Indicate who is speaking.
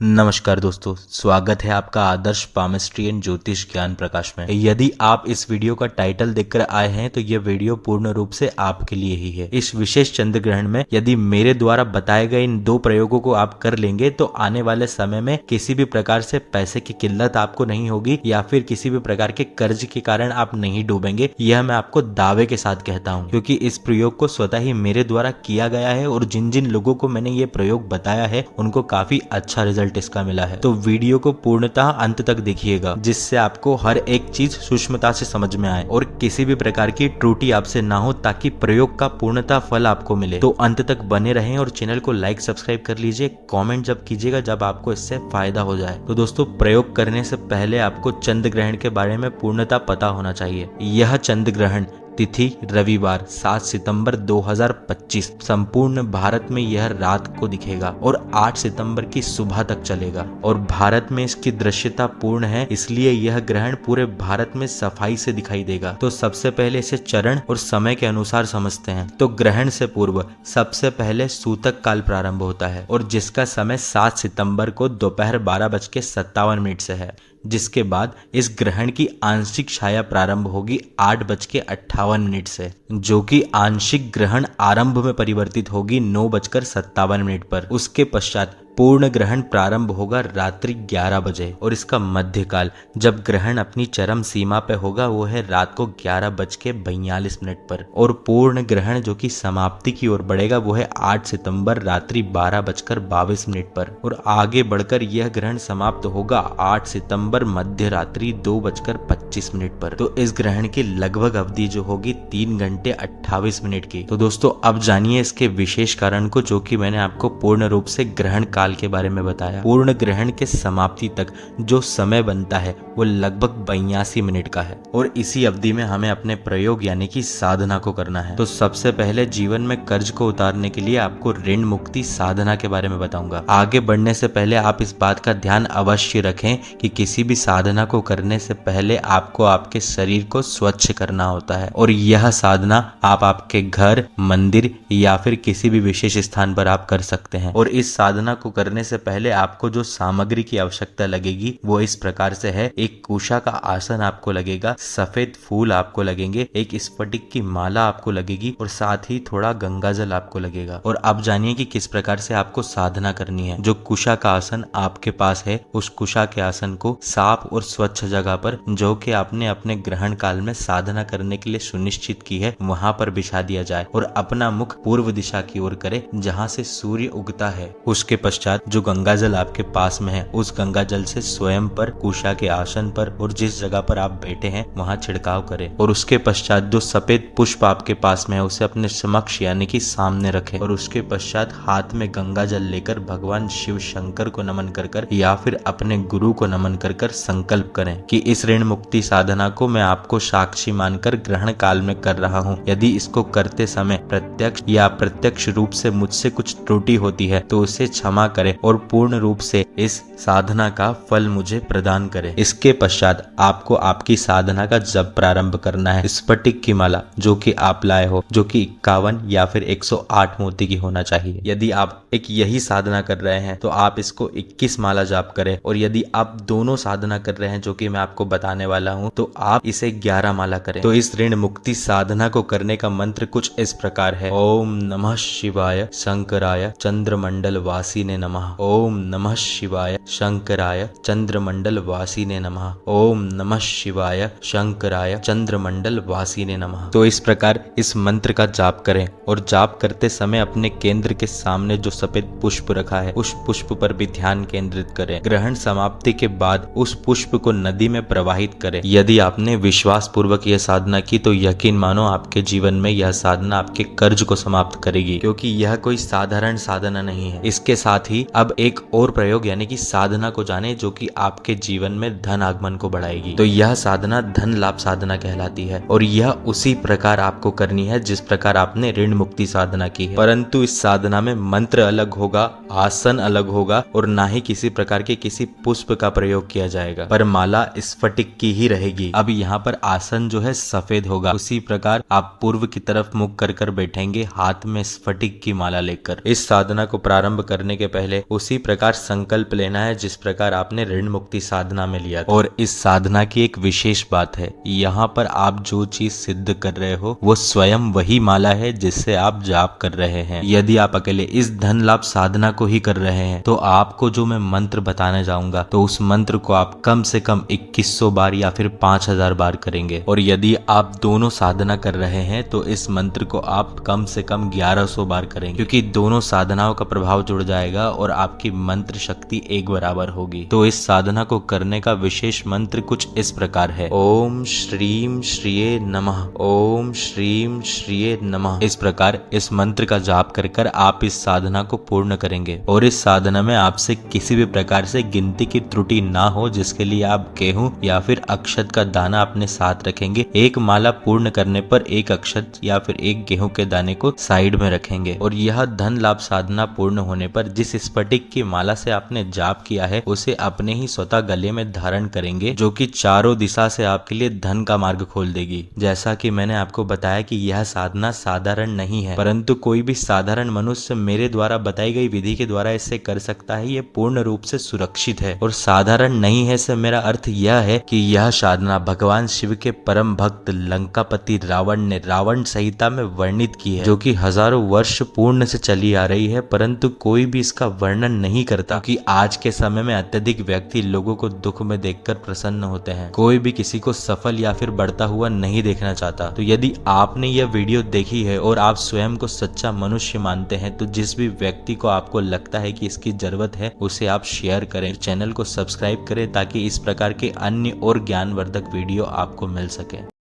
Speaker 1: नमस्कार दोस्तों, स्वागत है आपका आदर्श पामिस्ट्री एंड ज्योतिष ज्ञान प्रकाश में। यदि आप इस वीडियो का टाइटल देखकर आए हैं तो यह वीडियो पूर्ण रूप से आपके लिए ही है। इस विशेष चंद्र ग्रहण में यदि मेरे द्वारा बताए गए इन 2 प्रयोगों को आप कर लेंगे तो आने वाले समय में किसी भी प्रकार से पैसे की किल्लत आपको नहीं होगी या फिर किसी भी प्रकार के कर्ज के कारण आप नहीं डूबेंगे। यह मैं आपको दावे के साथ कहता हूँ, क्योंकि इस प्रयोग को स्वतः ही मेरे द्वारा किया गया है और जिन जिन लोगों को मैंने ये प्रयोग बताया है उनको काफी अच्छा रिजल्ट इसका मिला है। तो वीडियो को पूर्णतः अंत तक देखिएगा, जिससे आपको हर एक चीज सूक्ष्मता से समझ में आए और किसी भी प्रकार की त्रुटि आपसे ना हो, ताकि प्रयोग का पूर्णतः फल आपको मिले। तो अंत तक बने रहें और चैनल को लाइक सब्सक्राइब कर लीजिए। कमेंट जब कीजिएगा जब आपको इससे फायदा हो जाए। तो दोस्तों, प्रयोग करने से पहले आपको चंद्र ग्रहण के बारे में पूर्णतः पता होना चाहिए। यह चंद्र ग्रहण तिथि रविवार 7 सितंबर 2025 संपूर्ण भारत में यह रात को दिखेगा और 8 सितंबर की सुबह तक चलेगा और भारत में इसकी दृश्यता पूर्ण है, इसलिए यह ग्रहण पूरे भारत में सफाई से दिखाई देगा। तो सबसे पहले इसे चरण और समय के अनुसार समझते हैं। तो ग्रहण से पूर्व सबसे पहले सूतक काल प्रारंभ होता है और जिसका समय 7 सितंबर को दोपहर 12:57 से है, जिसके बाद इस ग्रहण की आंशिक छाया प्रारंभ होगी 8:58 से, जो कि आंशिक ग्रहण आरंभ में परिवर्तित होगी 9:57 पर। उसके पश्चात पूर्ण ग्रहण प्रारंभ होगा रात्रि 11 बजे और इसका मध्यकाल जब ग्रहण अपनी चरम सीमा पे होगा वो है रात को 11:42 पर और पूर्ण ग्रहण जो कि समाप्ति की ओर बढ़ेगा वो है 8 सितंबर रात्रि 12:22 पर और आगे बढ़कर यह ग्रहण समाप्त होगा 8 सितंबर मध्य रात्रि 2:25 पर। तो इस ग्रहण की लगभग अवधि जो होगी 3 घंटे 28 मिनट की। तो दोस्तों, अब जानिए इसके विशेष कारण को, जो कि मैंने आपको पूर्ण रूप से ग्रहण काल के बारे में बताया। पूर्ण ग्रहण के समाप्ति तक जो समय बनता है वो लगभग 82 मिनट का है और इसी अवधि में हमें अपने प्रयोग यानी कि साधना को करना है। तो सबसे पहले जीवन में कर्ज को उतारने के लिए आपको ऋण मुक्ति साधना के बारे में बताऊंगा। आगे बढ़ने से पहले आप इस बात का ध्यान अवश्य रखें कि किसी भी साधना को करने से पहले आपको आपके शरीर को स्वच्छ करना होता है और यह साधना आप आपके घर, मंदिर या फिर किसी भी विशेष स्थान पर आप कर सकते हैं। और इस साधना को करने से पहले आपको जो सामग्री की आवश्यकता लगेगी वो इस प्रकार से है। एक कुशा का आसन आपको लगेगा, सफेद फूल आपको लगेंगे, एक स्फटिक की माला आपको लगेगी और साथ ही थोड़ा गंगा जल आपको लगेगा। और अब जानिए कि किस प्रकार से आपको साधना करनी है। जो कुशा का आसन आपके पास है उस कुशा के आसन को साफ और स्वच्छ जगह पर, जो कि आपने अपने ग्रहण काल में साधना करने के लिए सुनिश्चित की है, वहां पर बिछा दिया जाए और अपना मुख पूर्व दिशा की ओर करे जहां से सूर्य उगता है। उसके पश्चात जो गंगा जल आपके पास में है उस गंगा जल से स्वयं पर, कुशा के आसन पर और जिस जगह पर आप बैठे हैं वहां छिड़काव करें। और उसके पश्चात जो सफेद पुष्प आपके पास में है उसे अपने समक्ष यानी कि सामने रखें और उसके पश्चात हाथ में गंगा जल लेकर भगवान शिव शंकर को नमन कर या फिर अपने गुरु को नमन कर संकल्प करें कि इस ऋण मुक्ति साधना को मैं आपको साक्षी मानकर ग्रहण काल में कर रहा हूँ। यदि इसको करते समय प्रत्यक्ष या अप्रत्यक्ष रूप से मुझसे कुछ त्रुटि होती है तो उसे क्षमा करें और पूर्ण रूप से इस साधना का फल मुझे प्रदान करें। इसके पश्चात आपको आपकी साधना का जप प्रारंभ करना है। स्फटिक की माला जो कि आप लाए हो, जो कि 51 या फिर 108 मोती की होना चाहिए। यदि आप एक यही साधना कर रहे हैं तो आप इसको 21 माला जाप करें और यदि आप दोनों साधना कर रहे हैं जो कि मैं आपको बताने वाला हूं तो आप इसे 11 माला करें। तो इस ऋण मुक्ति साधना को करने का मंत्र कुछ इस प्रकार है। ओम नमः शिवाय शंकराय चंद्रमंडल वासिने नमः। ओम नमः शिवाय शंकराय चंद्रमंडल वासिने नमः। ओम नमः शिवाय शंकराय चंद्रमंडल वासिने नमः। तो इस प्रकार इस मंत्र का जाप करें और जाप करते समय अपने केंद्र के सामने जो सफेद पुष्प रखा है उस पुष्प पर भी ध्यान केंद्रित करें। ग्रहण समाप्ति के बाद उस पुष्प को नदी में प्रवाहित करें। यदि आपने विश्वास पूर्वक यह साधना की तो यकीन मानो आपके जीवन में यह साधना आपके कर्ज को समाप्त करेगी, क्योंकि यह कोई साधारण साधना नहीं है। इसके साथ ही अब एक और प्रयोग यानी कि साधना को जाने जो कि आपके जीवन में धन आगमन को बढ़ाएगी। तो यह साधना धन लाभ साधना कहलाती है और यह उसी प्रकार आपको करनी है जिस प्रकार आपने ऋण मुक्ति साधना की है, परंतु इस साधना में मंत्र अलग होगा, आसन अलग होगा और ना ही किसी प्रकार के किसी पुष्प का प्रयोग किया जाएगा, पर माला स्फटिक की ही रहेगी। अब यहाँ पर आसन जो है सफेद होगा। उसी प्रकार आप पूर्व की तरफ मुख कर बैठेंगे, हाथ में स्फटिक की माला लेकर। इस साधना को प्रारंभ करने के पहले उसी प्रकार संकल्प लेना है जिस प्रकार आपने ऋण मुक्ति साधना में लिया था। और इस साधना की एक विशेष बात है, यहाँ पर आप जो चीज सिद्ध कर रहे हो वो स्वयं वही माला है जिससे आप जाप कर रहे हैं। यदि आप अकेले इस धन लाभ साधना को ही कर रहे हैं तो आपको जो मैं मंत्र बताने जाऊंगा तो उस मंत्र को आप कम से कम 2100 बार या फिर 5000 बार करेंगे। और यदि आप दोनों साधना कर रहे हैं तो इस मंत्र को आप कम से कम 1100 बार करेंगे, क्योंकि दोनों साधनाओं का प्रभाव जुड़ जाएगा और आपकी मंत्र शक्ति एक बराबर होगी। तो इस साधना को करने का विशेष मंत्र कुछ इस प्रकार है, ओम श्रीम श्रीये नमः, ओम श्रीम श्रीये नमः। इस प्रकार इस मंत्र का जाप कर कर आप इस साधना को पूर्ण करेंगे। और इस साधना में आपसे किसी भी प्रकार से गिनती की त्रुटि ना हो, जिसके लिए आप गेहूं या फिर अक्षत का दाना अपने साथ रखेंगे। एक माला पूर्ण करने पर एक अक्षत या फिर एक गेहूं के दाने को साइड में रखेंगे। और यह धन लाभ साधना पूर्ण होने पर जिस स्फटिक की माला से आपने जाप किया है उसे अपने ही स्वतः गले में धारण करेंगे, जो कि चारों दिशा से आपके लिए धन का मार्ग खोल देगी। जैसा कि मैंने आपको बताया कि यह साधना साधारण नहीं है, परंतु कोई भी साधारण मनुष्य मेरे द्वारा बताई गई विधि के द्वारा इसे कर सकता है। ये पूर्ण रूप से सुरक्षित है और साधारण नहीं है से मेरा अर्थ यह है कि यह साधना भगवान शिव के परम भक्त लंकापति रावण ने रावण संहिता में वर्णित की है, जो कि हजारों वर्ष पूर्ण से चली आ रही है, परंतु कोई भी इसका वर्णन नहीं करता कि आज के समय में अत्यधिक व्यक्ति लोगों को दुख में देखकर प्रसन्न होते हैं। कोई भी किसी को सफल या फिर बढ़ता हुआ नहीं देखना चाहता। तो यदि आपने यह वीडियो देखी है और आप स्वयं को सच्चा मनुष्य मानते हैं तो जिस भी व्यक्ति को आपको लगता है कि इसकी जरूरत है उसे आप शेयर करें, चैनल को सब्सक्राइब करें ताकि इस प्रकार के अन्य और ज्ञानवर्धक वीडियो आपको मिल सके।